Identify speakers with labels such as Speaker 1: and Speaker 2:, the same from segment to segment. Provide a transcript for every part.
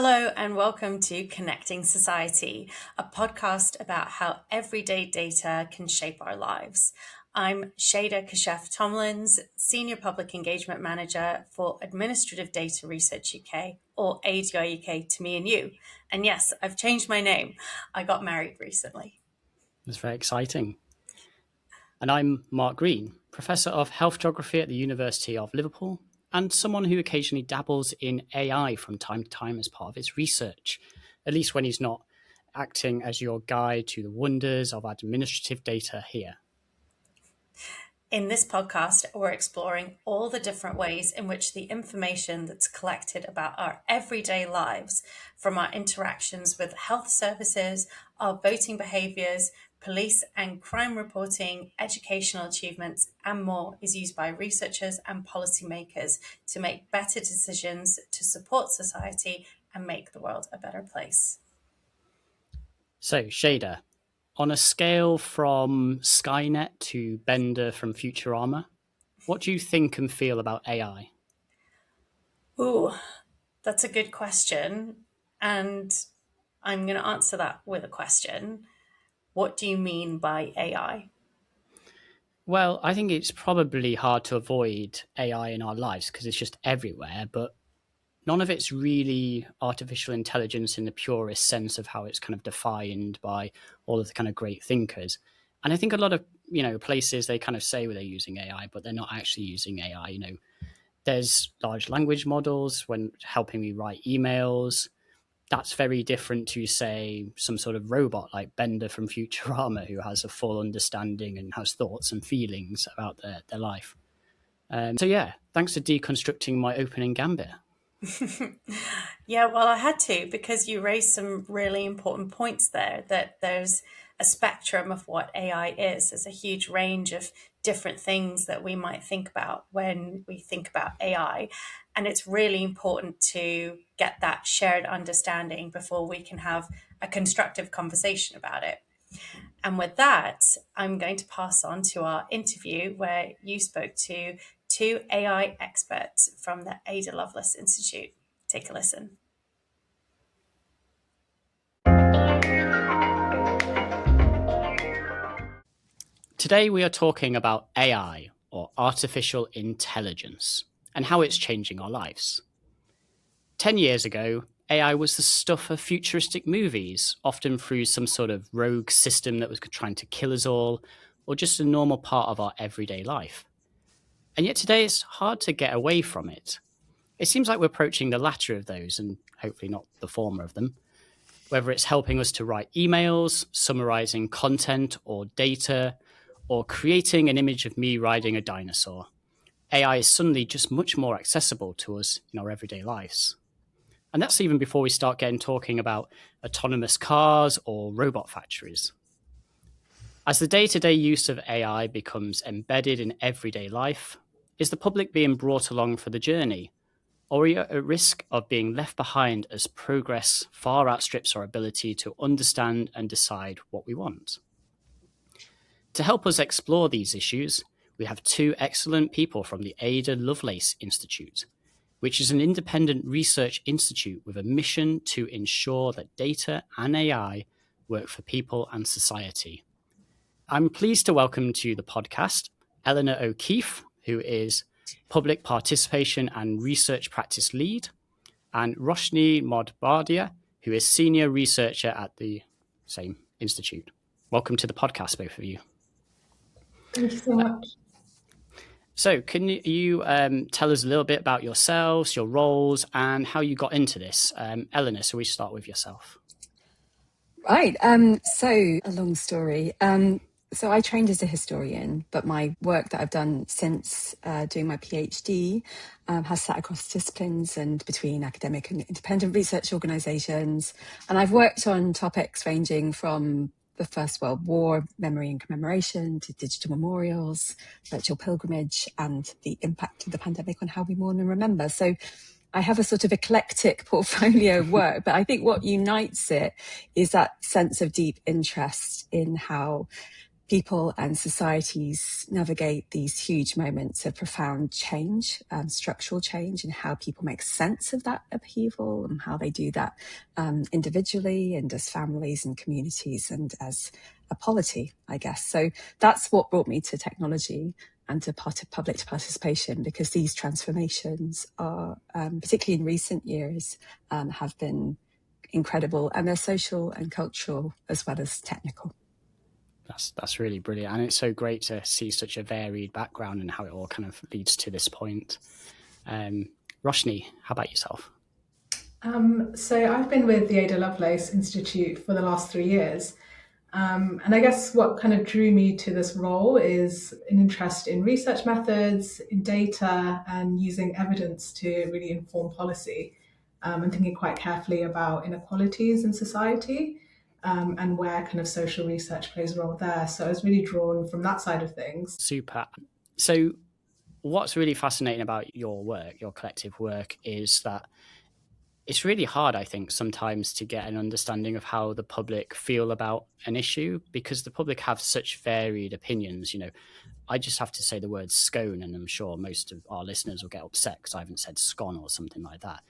Speaker 1: Hello and welcome to Connecting Society, a podcast about how everyday data can shape our lives. I'm Shada Kashef-Tomlins, Senior Public Engagement Manager for Administrative Data Research UK, or ADR UK to me and you. And yes, I've changed my name. I got married recently.
Speaker 2: That's very exciting. And I'm Mark Green, Professor of Health Geography at the University of Liverpool, and someone who occasionally dabbles in AI from time to time as part of its research, at least when he's not acting as your guide to the wonders of administrative data here.
Speaker 1: In this podcast, we're exploring all the different ways in which the information that's collected about our everyday lives, from our interactions with health services, our voting behaviours, police and crime reporting, educational achievements, and more, is used by researchers and policymakers to make better decisions to support society and make the world a better place.
Speaker 2: So, Shada, on a scale from Skynet to Bender from Futurama, what do you think and feel about AI?
Speaker 1: Ooh, that's a good question. And I'm going to answer that with a question. What do you mean by AI?
Speaker 2: Well, I think it's probably hard to avoid AI in our lives because it's just everywhere, but none of it's really artificial intelligence in the purest sense of how it's kind of defined by all of the kind of great thinkers. And I think a lot of, places they kind of say they're using AI, but they're not actually using AI. There's large language models when helping me write emails. That's very different to, say, some sort of robot like Bender from Futurama, who has a full understanding and has thoughts and feelings about their life. So yeah, thanks for deconstructing my opening gambit.
Speaker 1: Yeah, well, I had to, because you raised some really important points there, that there's a spectrum of what AI is. There's a huge range of different things that we might think about when we think about AI. And it's really important to get that shared understanding before we can have a constructive conversation about it. And with that, I'm going to pass on to our interview where you spoke to two AI experts from the Ada Lovelace Institute. Take a listen.
Speaker 2: Today we are talking about AI, or artificial intelligence, and how it's changing our lives. 10 years ago, AI was the stuff of futuristic movies, often through some sort of rogue system that was trying to kill us all, or just a normal part of our everyday life. And yet today it's hard to get away from it. It seems like we're approaching the latter of those, and hopefully not the former of them. Whether it's helping us to write emails, summarizing content or data, or creating an image of me riding a dinosaur, AI is suddenly just much more accessible to us in our everyday lives. And that's even before we start talking about autonomous cars or robot factories. As the day-to-day use of AI becomes embedded in everyday life, is the public being brought along for the journey? Or are you at risk of being left behind as progress far outstrips our ability to understand and decide what we want? To help us explore these issues, we have two excellent people from the Ada Lovelace Institute, which is an independent research institute with a mission to ensure that data and AI work for people and society. I'm pleased to welcome to the podcast Eleanor O'Keefe, who is Public Participation and Research Practice Lead, and Roshni Modhvadia, who is Senior Researcher at the same institute. Welcome to the podcast, both of you.
Speaker 3: Thank you so much.
Speaker 2: So can you tell us a little bit about yourselves, your roles, and how you got into this? Eleanor, so we start with yourself.
Speaker 3: Right. So a long story. So I trained as a historian, but my work that I've done since doing my PhD has sat across disciplines and between academic and independent research organisations. And I've worked on topics ranging from the First World War, memory and commemoration, to digital memorials, virtual pilgrimage, and the impact of the pandemic on how we mourn and remember. So I have a sort of eclectic portfolio of work, but I think what unites it is that sense of deep interest in how people and societies navigate these huge moments of profound change, structural change, and how people make sense of that upheaval and how they do that individually and as families and communities and as a polity, I guess. So that's what brought me to technology and to public participation, because these transformations are, particularly in recent years, have been incredible, and they're social and cultural as well as technical.
Speaker 2: That's really brilliant, and it's so great to see such a varied background and how it all kind of leads to this point. Roshni, how about yourself?
Speaker 4: So I've been with the Ada Lovelace Institute for the last 3 years. And I guess what kind of drew me to this role is an interest in research methods, in data, and using evidence to really inform policy, and thinking quite carefully about inequalities in society, and where kind of social research plays a role there. So I was really drawn from that side of things.
Speaker 2: Super. So what's really fascinating about your work, your collective work, is that it's really hard, I think, sometimes to get an understanding of how the public feel about an issue, because the public have such varied opinions. You know, I just have to say the word scone, and I'm sure most of our listeners will get upset because I haven't said scone or something like that.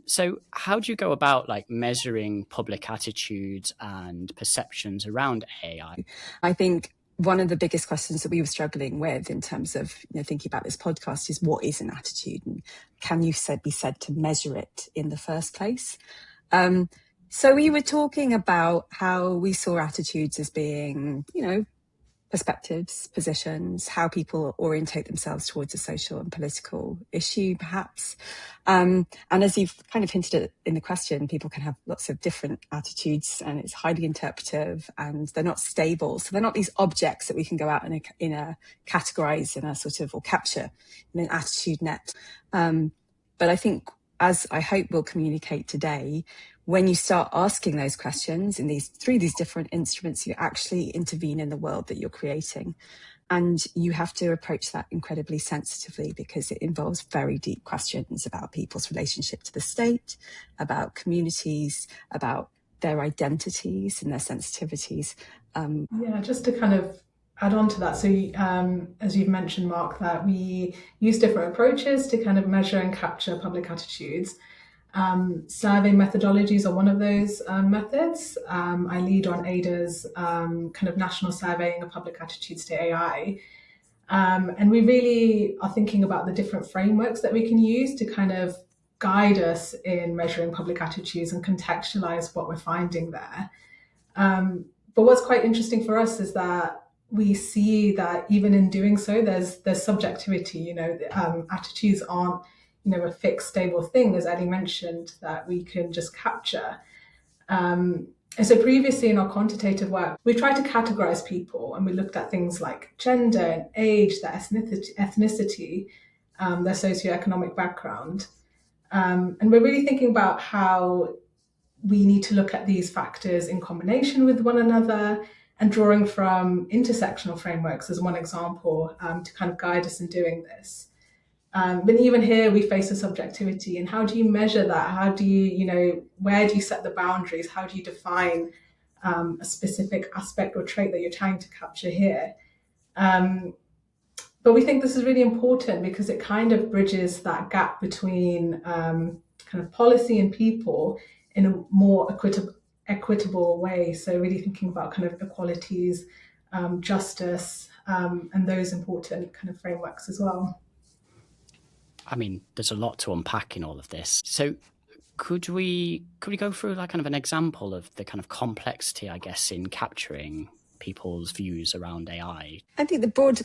Speaker 2: So how do you go about like measuring public attitudes and perceptions around AI?
Speaker 3: I think one of the biggest questions that we were struggling with in terms of thinking about this podcast is, what is an attitude, and can you be said to measure it in the first place? So we were talking about how we saw attitudes as being, perspectives, positions, how people orientate themselves towards a social and political issue, perhaps. And as you've kind of hinted at in the question, people can have lots of different attitudes, and it's highly interpretive, and they're not stable. So they're not these objects that we can go out and categorize in a sort of, or capture in an attitude net. But I think, as I hope we'll communicate today, when you start asking those questions through these different instruments, you actually intervene in the world that you're creating. And you have to approach that incredibly sensitively, because it involves very deep questions about people's relationship to the state, about communities, about their identities and their sensitivities.
Speaker 4: Yeah, just to kind of add on to that. So as you've mentioned, Mark, that we use different approaches to kind of measure and capture public attitudes. Survey methodologies are one of those methods. I lead on Ada's kind of national surveying of public attitudes to AI. And we really are thinking about the different frameworks that we can use to kind of guide us in measuring public attitudes and contextualize what we're finding there. But what's quite interesting for us is that we see that even in doing so, there's subjectivity. Attitudes aren't a fixed, stable thing, as Ellie mentioned, that we can just capture. And so previously in our quantitative work, we tried to categorize people, and we looked at things like gender and age, their ethnicity, their socioeconomic background. And we're really thinking about how we need to look at these factors in combination with one another, and drawing from intersectional frameworks as one example to kind of guide us in doing this. But even here, we face a subjectivity. And how do you measure that? How do you, where do you set the boundaries? How do you define a specific aspect or trait that you're trying to capture here? But we think this is really important because it kind of bridges that gap between kind of policy and people in a more equitable way. So really thinking about kind of equalities, justice, and those important kind of frameworks as well.
Speaker 2: I mean, there's a lot to unpack in all of this. So could we go through like kind of an example of the kind of complexity, I guess, in capturing people's views around AI?
Speaker 3: I think the broad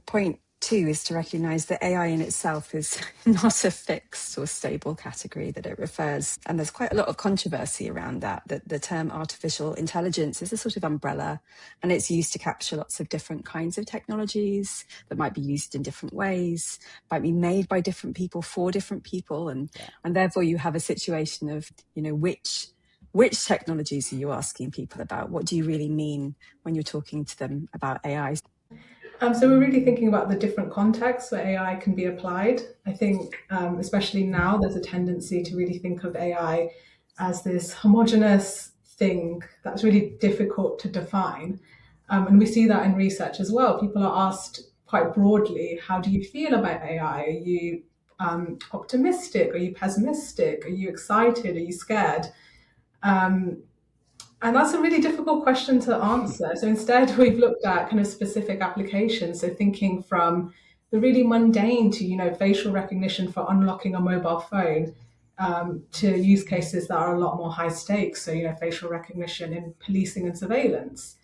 Speaker 3: point too is to recognise that AI in itself is not a fixed or stable category that it refers. And there's quite a lot of controversy around that the term artificial intelligence is a sort of umbrella, and it's used to capture lots of different kinds of technologies that might be used in different ways, might be made by different people for different people. And therefore you have a situation of, which technologies are you asking people about? What do you really mean when you're talking to them about AI?
Speaker 4: So we're really thinking about the different contexts where AI can be applied. I think, especially now, there's a tendency to really think of AI as this homogenous thing that's really difficult to define. And we see that in research as well. People are asked quite broadly, how do you feel about AI? Are you optimistic? Are you pessimistic? Are you excited? Are you scared? And that's a really difficult question to answer. So instead, we've looked at kind of specific applications. So thinking from the really mundane to, facial recognition for unlocking a mobile phone, to use cases that are a lot more high stakes. So, facial recognition in policing and surveillance.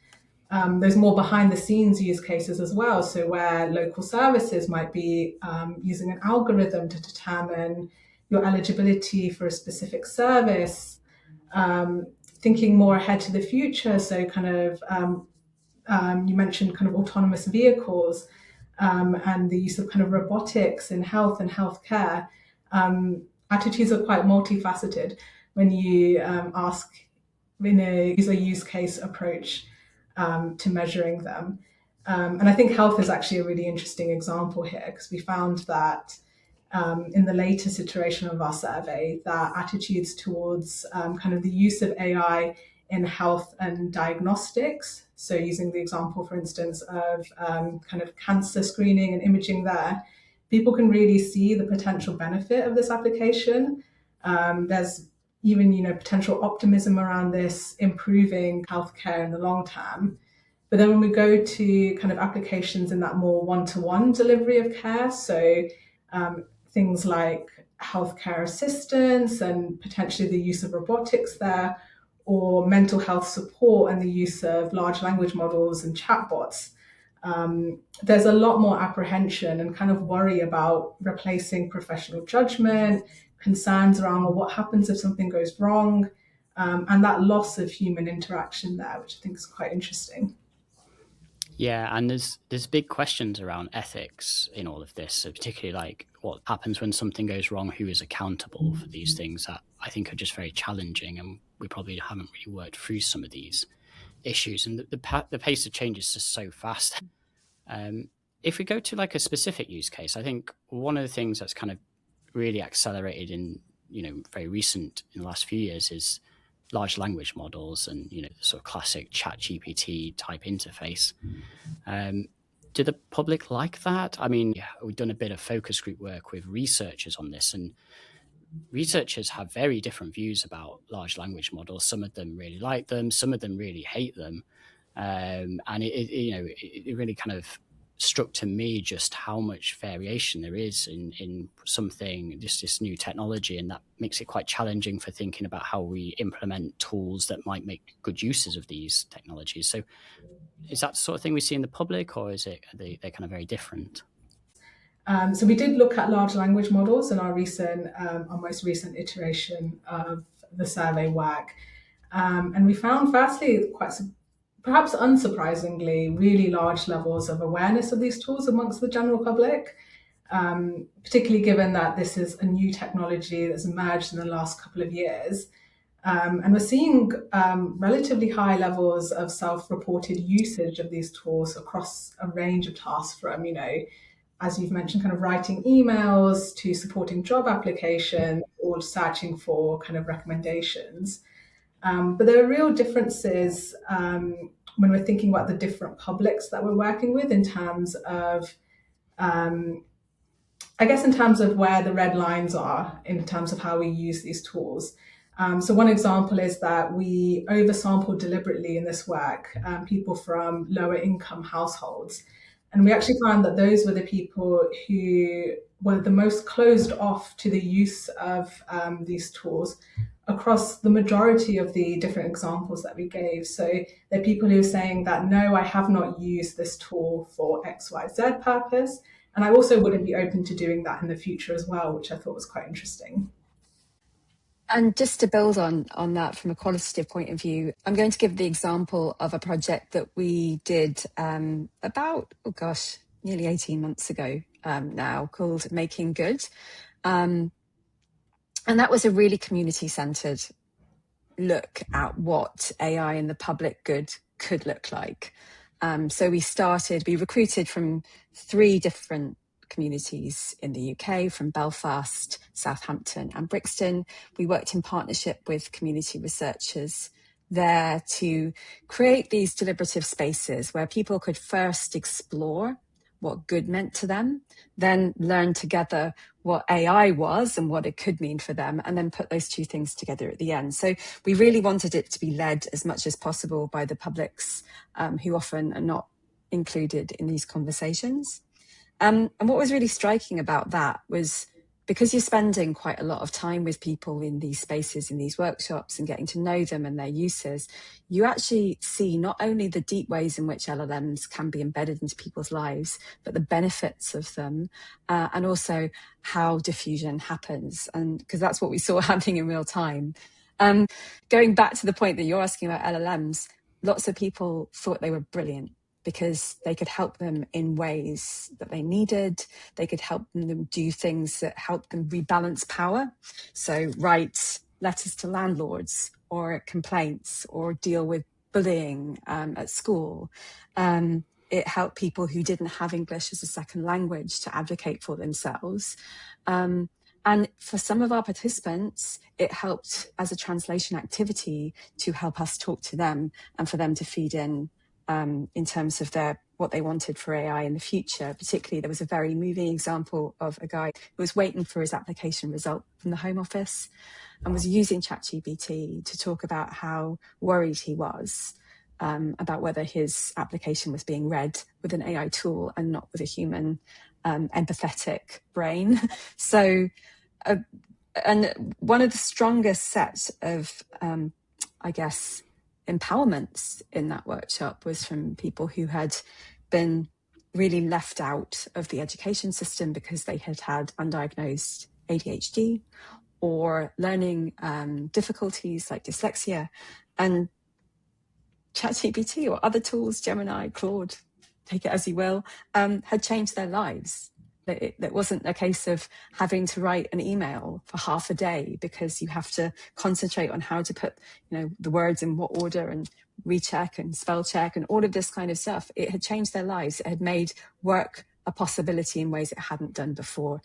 Speaker 4: There's more behind the scenes use cases as well. So where local services might be using an algorithm to determine your eligibility for a specific service, thinking more ahead to the future. So kind of, you mentioned kind of autonomous vehicles, and the use of kind of robotics in health and healthcare. Attitudes are quite multifaceted when you ask in a user use case approach to measuring them. And I think health is actually a really interesting example here, because we found that in the latest iteration of our survey, that attitudes towards kind of the use of AI in health and diagnostics, so using the example, for instance, of kind of cancer screening and imaging there, people can really see the potential benefit of this application. There's even, potential optimism around this improving healthcare in the long term. But then when we go to kind of applications in that more one-to-one delivery of care, so things like healthcare assistance and potentially the use of robotics there, or mental health support and the use of large language models and chatbots, there's a lot more apprehension and kind of worry about replacing professional judgment, concerns around, well, what happens if something goes wrong, and that loss of human interaction there, which I think is quite interesting.
Speaker 2: Yeah, and there's big questions around ethics in all of this, so particularly like what happens when something goes wrong, who is accountable for these things that I think are just very challenging, and we probably haven't really worked through some of these issues, and the pace of change is just so fast. If we go to like a specific use case, I think one of the things that's kind of really accelerated in very recent in the last few years is large language models and the sort of classic chat GPT type interface. Do the public like that? I mean, we've done a bit of focus group work with researchers on this, and researchers have very different views about large language models. Some of them really like them, some of them really hate them, and it really kind of struck to me just how much variation there is in something, just this new technology, and that makes it quite challenging for thinking about how we implement tools that might make good uses of these technologies. So is that the sort of thing we see in the public, or is it they're kind of very different?
Speaker 4: So we did look at large language models in our most recent iteration of the survey work, and we found, firstly, quite perhaps unsurprisingly, really large levels of awareness of these tools amongst the general public, particularly given that this is a new technology that's emerged in the last couple of years. And we're seeing relatively high levels of self-reported usage of these tools across a range of tasks, from, as you've mentioned, kind of writing emails to supporting job applications or searching for kind of recommendations. But there are real differences when we're thinking about the different publics that we're working with in terms of, in terms of where the red lines are in terms of how we use these tools. So one example is that we oversampled deliberately in this work people from lower income households. And we actually found that those were the people who were the most closed off to the use of these tools across the majority of the different examples that we gave. So there are people who are saying that, no, I have not used this tool for XYZ purpose. And I also wouldn't be open to doing that in the future as well, which I thought was quite interesting.
Speaker 3: And just to build on that from a qualitative point of view, I'm going to give the example of a project that we did about, nearly 18 months ago now, called Making Good. And that was a really community-centred look at what AI in the public good could look like. So we recruited from 3 different communities in the UK, from Belfast, Southampton and Brixton. We worked in partnership with community researchers there to create these deliberative spaces where people could first explore what good meant to them, then learn together what AI was and what it could mean for them, and then put those two things together at the end. So we really wanted it to be led as much as possible by the publics who often are not included in these conversations. And what was really striking about that was, because you're spending quite a lot of time with people in these spaces, in these workshops, and getting to know them and their uses, you actually see not only the deep ways in which LLMs can be embedded into people's lives, but the benefits of them, and also how diffusion happens. And because that's what we saw happening in real time. Going back to the point that you're asking about LLMs, lots of people thought they were brilliant because they could help them in ways that they needed. They could help them do things that help them rebalance power. So write letters to landlords or complaints or deal with bullying at school. It helped people who didn't have English as a second language to advocate for themselves. And for some of our participants, it helped as a translation activity to help us talk to them and for them to feed in terms of what they wanted for AI in the future. Particularly, there was a very moving example of a guy who was waiting for his application result from the Home Office and was using ChatGPT to talk about how worried he was about whether his application was being read with an AI tool and not with a human empathetic brain. So, and one of the strongest sets of, I guess, empowerments in that workshop was from people who had been really left out of the education system because they had had undiagnosed ADHD or learning difficulties like dyslexia. And ChatGPT or other tools, Gemini, Claude, take it as you will, had changed their lives. That wasn't a case of having to write an email for half a day because you have to concentrate on how to put, the words in what order and recheck and spell check and all of this kind of stuff. It had changed their lives. It had made work a possibility in ways it hadn't done before.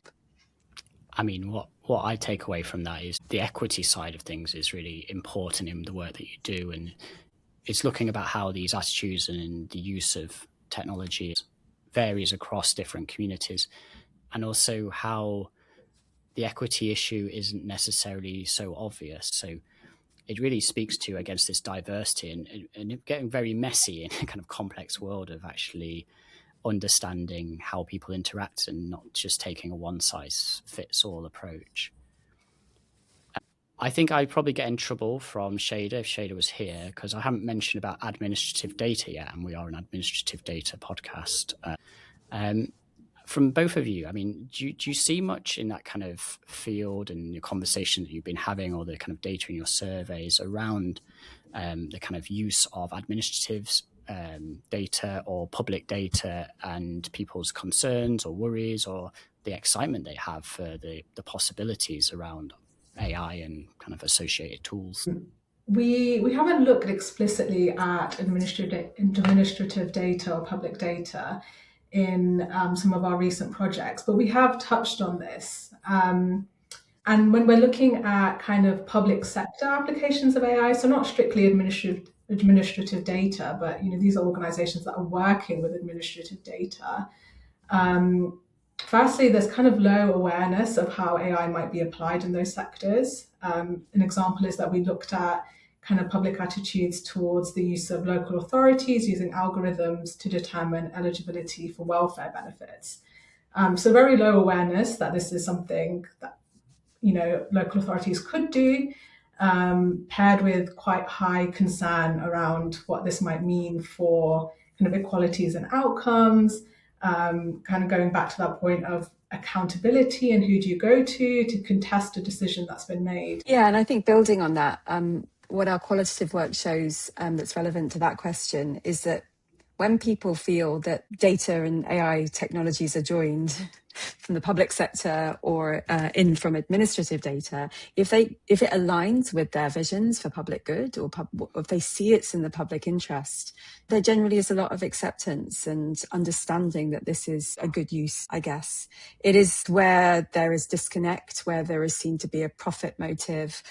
Speaker 2: I mean, what I take away from that is the equity side of things is really important in the work that you do. And it's looking about how these attitudes and the use of technology varies across different communities, and also how the equity issue isn't necessarily so obvious. So it really speaks to, against this diversity and getting very messy in a kind of complex world of actually understanding how people interact and not just taking a one-size-fits-all approach. I think I'd probably get in trouble from Shada if Shada was here, because I haven't mentioned about administrative data yet, and we are an administrative data podcast. From both of you, I mean, do you see much in that kind of field and your conversation that you've been having, or the kind of data in your surveys around the kind of use of administrative data or public data and people's concerns or worries or the excitement they have for the possibilities around AI and kind of associated tools?
Speaker 4: We haven't looked explicitly at administrative data or public data in some of our recent projects, but we have touched on this. And when we're looking at kind of public sector applications of AI, so not strictly administrative data, but these are organizations that are working with administrative data. Firstly, there's kind of low awareness of how AI might be applied in those sectors. An example is that we looked at kind of public attitudes towards the use of local authorities using algorithms to determine eligibility for welfare benefits. So very low awareness that this is something that local authorities could do, paired with quite high concern around what this might mean for kind of equalities and outcomes, kind of going back to that point of accountability and who do you go to contest a decision that's been made.
Speaker 3: Yeah, and I think building on that, what our qualitative work shows that's relevant to that question is that when people feel that data and AI technologies are joined, from the public sector or in from administrative data, if it aligns with their visions for public good, or if they see it's in the public interest, there generally is a lot of acceptance and understanding that this is a good use, I guess. It is where there is disconnect, where there is seen to be a profit motive,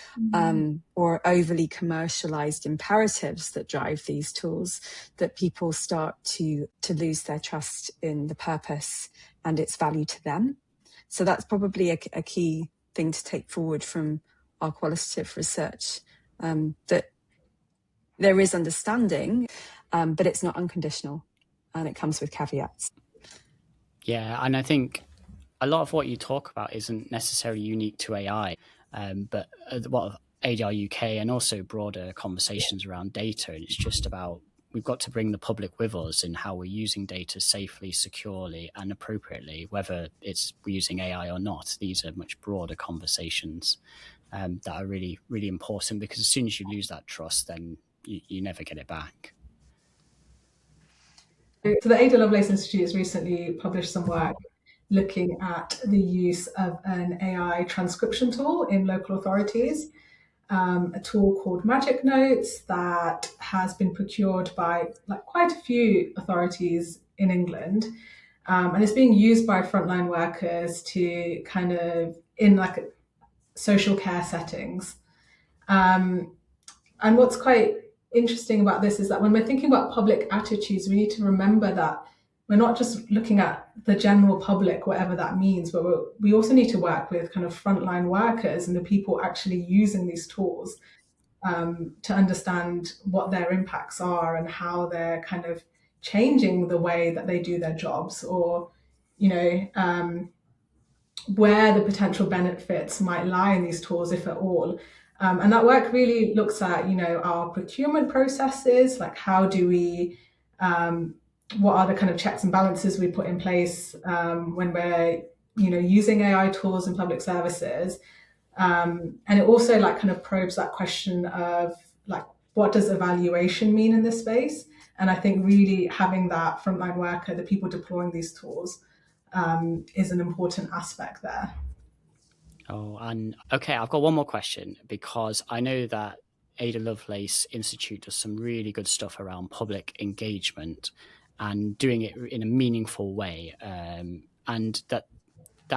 Speaker 3: or overly commercialized imperatives that drive these tools, that people start to lose their trust in the purpose and its value to them. So that's probably a key thing to take forward from our qualitative research, that there is understanding, but it's not unconditional, and it comes with caveats.
Speaker 2: Yeah, and I think a lot of what you talk about isn't necessarily unique to AI, but what Ada UK and also broader conversations around data. And it's just about, we've got to bring the public with us in how we're using data safely, securely, and appropriately, whether we're using AI or not. These are much broader conversations that are really, really important, because as soon as you lose that trust, then you never get it back.
Speaker 4: So the Ada Lovelace Institute has recently published some work looking at the use of an AI transcription tool in local authorities, a tool called Magic Notes that has been procured by quite a few authorities in England. And it's being used by frontline workers to kind of in social care settings. And what's quite interesting about this is that when we're thinking about public attitudes, we need to remember that we're not just looking at the general public, whatever that means, but we also need to work with kind of frontline workers and the people actually using these tools, to understand what their impacts are and how they're kind of changing the way that they do their jobs, or, where the potential benefits might lie in these tools, if at all. And that work really looks at, our procurement processes, like how do we, what are the kind of checks and balances we put in place when we're, using AI tools in public services. And it also kind of probes that question of what does evaluation mean in this space? And I think really having that frontline worker, the people deploying these tools, is an important aspect there.
Speaker 2: Oh, and okay, I've got one more question, because I know that Ada Lovelace Institute does some really good stuff around public engagement and doing it in a meaningful way, and that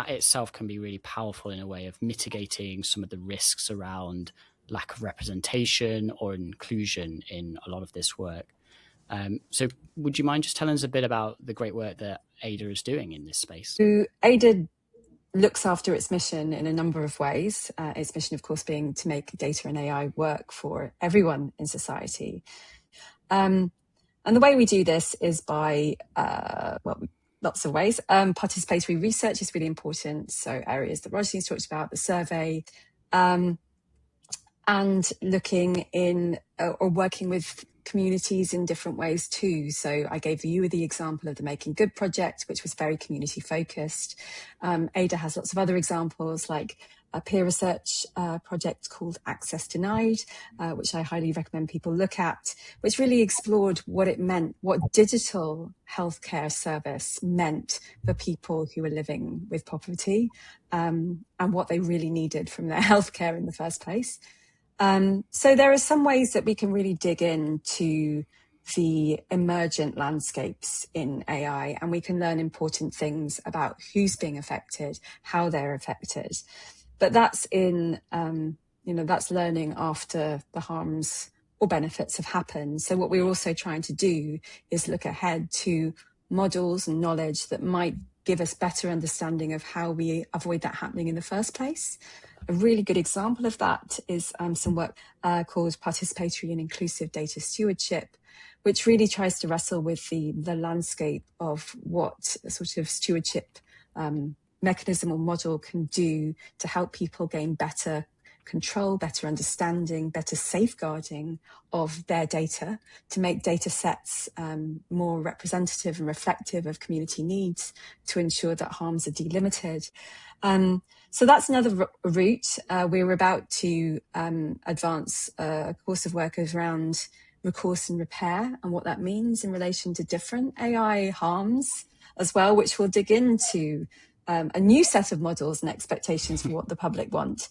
Speaker 2: itself can be really powerful in a way of mitigating some of the risks around lack of representation or inclusion in a lot of this work. So would you mind just telling us a bit about the great work that Ada is doing in this space?
Speaker 3: So Ada looks after its mission in a number of ways. Its mission, of course, being to make data and AI work for everyone in society. And the way we do this is by, lots of ways. Participatory research is really important. So areas that Roshni's talked about, the survey, and looking in or working with communities in different ways too. So I gave you the example of the Making Good project, which was very community focused. Ada has lots of other examples, like a peer research project called Access Denied, which I highly recommend people look at, which really explored what it meant, what digital healthcare service meant for people who were living with poverty, and what they really needed from their healthcare in the first place. So there are some ways that we can really dig into the emergent landscapes in AI, and we can learn important things about who's being affected, how they're affected. But that's that's learning after the harms or benefits have happened. So what we're also trying to do is look ahead to models and knowledge that might give us better understanding of how we avoid that happening in the first place. A really good example of that is some work called Participatory and Inclusive Data Stewardship, which really tries to wrestle with the landscape of what a sort of stewardship mechanism or model can do to help people gain better control, better understanding, better safeguarding of their data, to make data sets more representative and reflective of community needs, to ensure that harms are delimited. So that's another route. We're about to advance a course of work around recourse and repair and what that means in relation to different AI harms as well, which will dig into a new set of models and expectations for what the public want.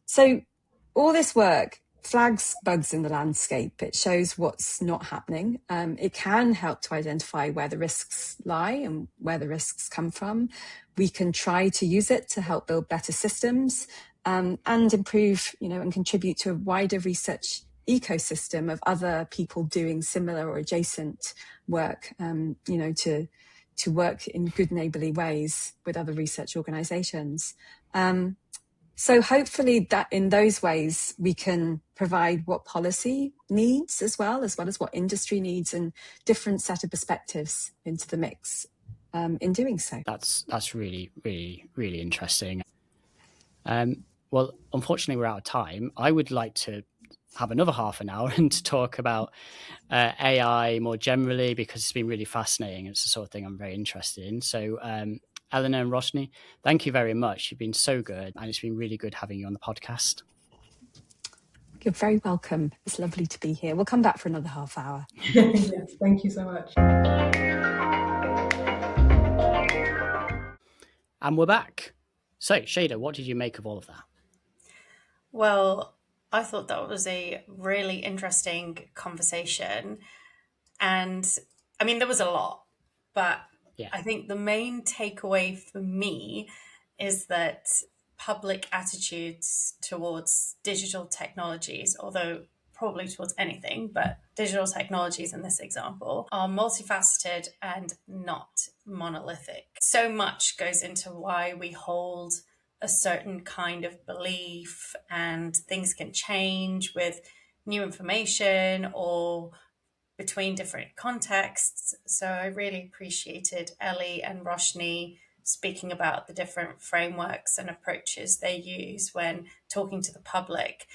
Speaker 3: So all this work flags bugs in the landscape. It shows what's not happening. It can help to identify where the risks lie and where the risks come from. We can try to use it to help build better systems and improve, and contribute to a wider research ecosystem of other people doing similar or adjacent work, to work in good neighbourly ways with other research organisations. So hopefully that in those ways we can provide what policy needs as well as what industry needs, and different set of perspectives into the mix in doing so.
Speaker 2: That's really, really, really interesting. Well, unfortunately, we're out of time. I would like to have another half an hour and to talk about AI more generally, because it's been really fascinating. It's the sort of thing I'm very interested in. So Eleanor and Roshni, thank you very much. You've been so good, and it's been really good having you on the podcast.
Speaker 3: You're very welcome. It's lovely to be here. We'll come back for another half hour.
Speaker 4: Yes, thank you so much.
Speaker 2: And we're back. So, Shada, what did you make of all of that?
Speaker 1: Well, I thought that was a really interesting conversation. And I mean, there was a lot, but
Speaker 2: Yeah.
Speaker 1: I think the main takeaway for me is that public attitudes towards digital technologies, although probably towards anything, but digital technologies in this example, are multifaceted and not monolithic. So much goes into why we hold a certain kind of belief, and things can change with new information or between different contexts. So I really appreciated Ellie and Roshni speaking about the different frameworks and approaches they use when talking to the public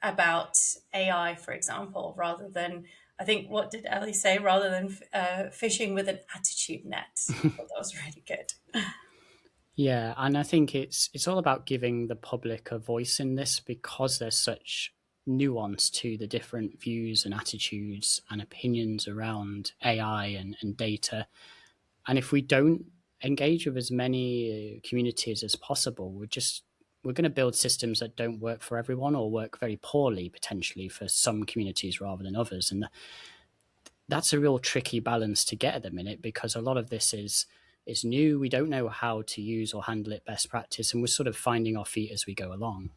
Speaker 1: about AI, for example, rather than, I think, what did Ellie say? Rather than fishing with an attitude net. I thought that was really good.
Speaker 2: Yeah, and I think it's all about giving the public a voice in this, because there's such nuance to the different views and attitudes and opinions around AI and data. And if we don't engage with as many communities as possible, we're going to build systems that don't work for everyone, or work very poorly potentially for some communities rather than others. And that's a real tricky balance to get at the minute, because a lot of this is new. We don't know how to use or handle it best practice, and we're sort of finding our feet as we go along.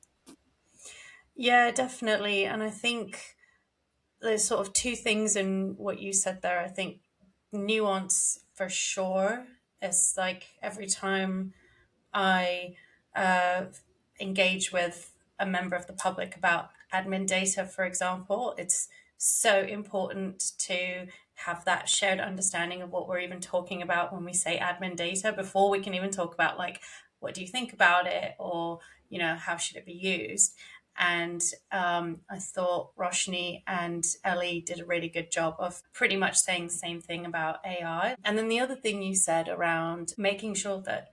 Speaker 1: Yeah, definitely. And I think there's sort of two things in what you said there. I think nuance for sure. It's like every time I engage with a member of the public about admin data, for example, it's so important to have that shared understanding of what we're even talking about when we say admin data, before we can even talk about, like, what do you think about it, or how should it be used. And I thought Roshni and Ellie did a really good job of pretty much saying the same thing about AI. And then the other thing you said around making sure that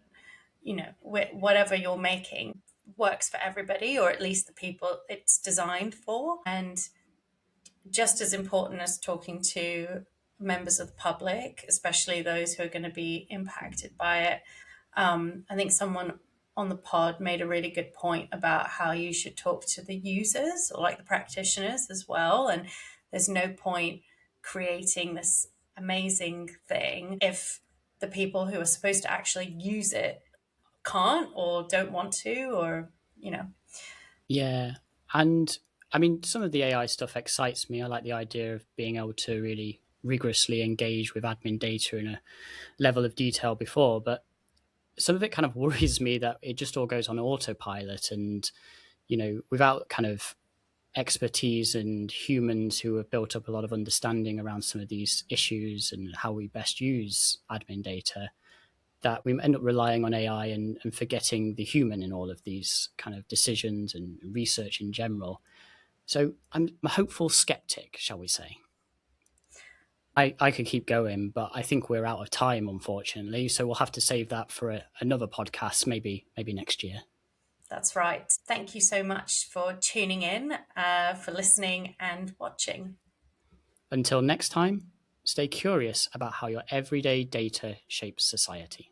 Speaker 1: whatever you're making works for everybody, or at least the people it's designed for. And just as important as talking to members of the public, especially those who are going to be impacted by it, I think someone on the pod made a really good point about how you should talk to the users, or like the practitioners as well. And there's no point creating this amazing thing if the people who are supposed to actually use it can't, or don't want to, or
Speaker 2: Yeah, and I mean, some of the AI stuff excites me. I like the idea of being able to really rigorously engage with admin data in a level of detail before, but some of it kind of worries me that it just all goes on autopilot, and without kind of expertise and humans who have built up a lot of understanding around some of these issues and how we best use admin data, that we end up relying on AI and forgetting the human in all of these kind of decisions and research in general. So I'm a hopeful skeptic, shall we say. I could keep going, but I think we're out of time, unfortunately. So we'll have to save that for another podcast, maybe next year.
Speaker 1: That's right. Thank you so much for tuning in, for listening and watching.
Speaker 2: Until next time, stay curious about how your everyday data shapes society.